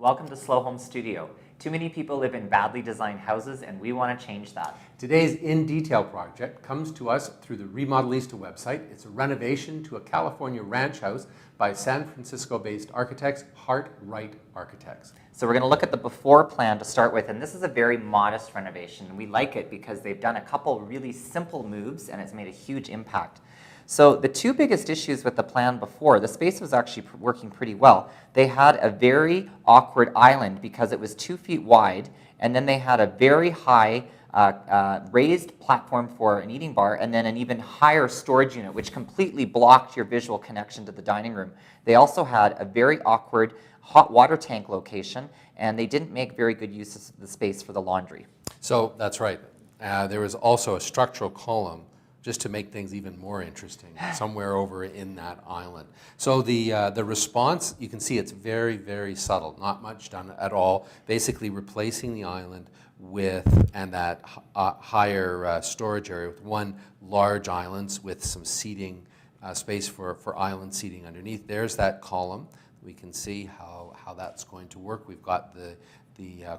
Welcome to Slow Home Studio. Too many people live in badly designed houses and we want to change that. Today's In Detail project comes to us through the Remodelista website. It's a renovation to a California ranch house by San Francisco-based architects, Hart Wright Architects. So we're going to look at the before plan to start with, and this is a very modest renovation. We like it because they've done a couple really simple moves and it's made a huge impact. So the two biggest issues with the plan before, the space was actually working pretty well. They had a very awkward island because it was 2 feet wide, and then they had a very high raised platform for an eating bar, and then an even higher storage unit, which completely blocked your visual connection to the dining room. They also had a very awkward hot water tank location, and they didn't make very good use of the space for the laundry. So that's right. There was also a structural column just to make things even more interesting, somewhere over in that island. So the response, you can see it's very, very subtle, not much done at all, basically replacing the island with, and that higher storage area with one large island with some seating, space for island seating underneath. There's that column. We can see how that's going to work. We've got the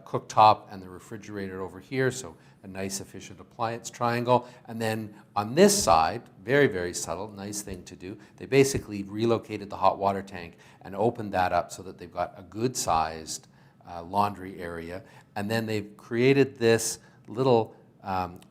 cooktop and the refrigerator over here, so a nice efficient appliance triangle. And then on this side, very, very subtle, nice thing to do, they basically relocated the hot water tank and opened that up so that they've got a good sized laundry area. And then they've created this little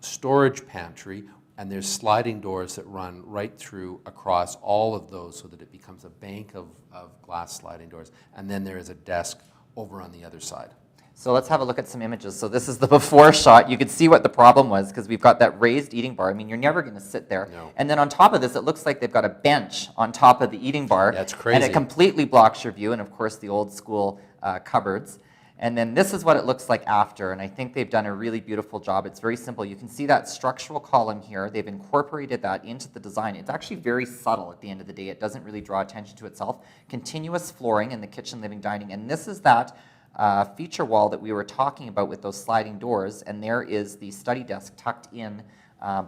storage pantry, and there's sliding doors that run right through across all of those so that it becomes a bank of glass sliding doors. And then there is a desk over on the other side. So let's have a look at some images. So this is the before shot. You can see what the problem was because we've got that raised eating bar. I mean, you're never going to sit there. No. And then on top of this, it looks like they've got a bench on top of the eating bar. That's crazy. And it completely blocks your view. And of course, the old school cupboards. And then this is what it looks like after. And I think they've done a really beautiful job. It's very simple. You can see that structural column here. They've incorporated that into the design. It's actually very subtle at the end of the day. It doesn't really draw attention to itself. Continuous flooring in the kitchen, living, dining. And this is that feature wall that we were talking about with those sliding doors, and there is the study desk tucked in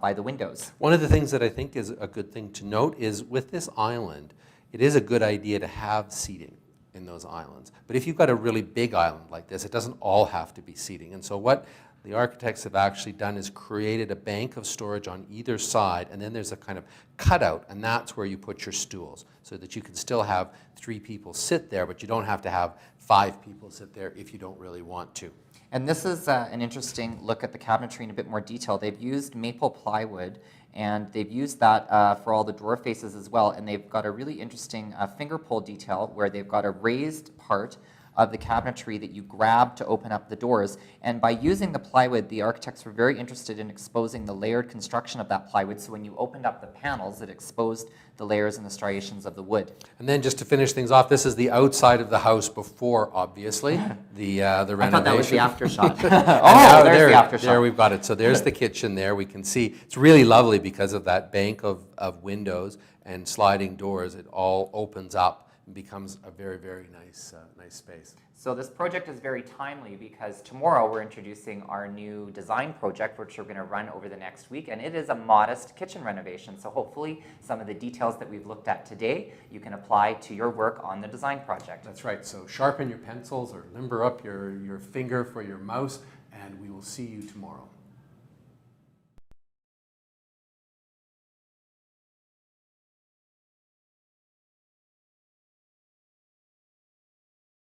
by the windows. One of the things that I think is a good thing to note is with this island, it is a good idea to have seating in those islands. But if you've got a really big island like this, it doesn't all have to be seating. And so what the architects have actually done is created a bank of storage on either side, and then there's a kind of cutout, and that's where you put your stools, so that you can still have 3 people sit there, but you don't have to have 5 people sit there if you don't really want to. And this is an interesting look at the cabinetry in a bit more detail. They've used maple plywood, and they've used that for all the drawer faces as well, and they've got a really interesting finger pull detail where they've got a raised part of the cabinetry that you grab to open up the doors. And by using the plywood, the architects were very interested in exposing the layered construction of that plywood, so when you opened up the panels, it exposed the layers and the striations of the wood. And then just to finish things off, this is the outside of the house before, obviously, the renovation. I thought that was the after shot. There's the after shot. There we've got it. So there's the kitchen there. We can see it's really lovely because of that bank of windows and sliding doors. It all opens up and becomes a very, very nice space. So this project is very timely because tomorrow we're introducing our new design project, which we're going to run over the next week, and it is a modest kitchen renovation. So hopefully some of the details that we've looked at today you can apply to your work on the design project. That's right. So sharpen your pencils or limber up your finger for your mouse, and we will see you tomorrow.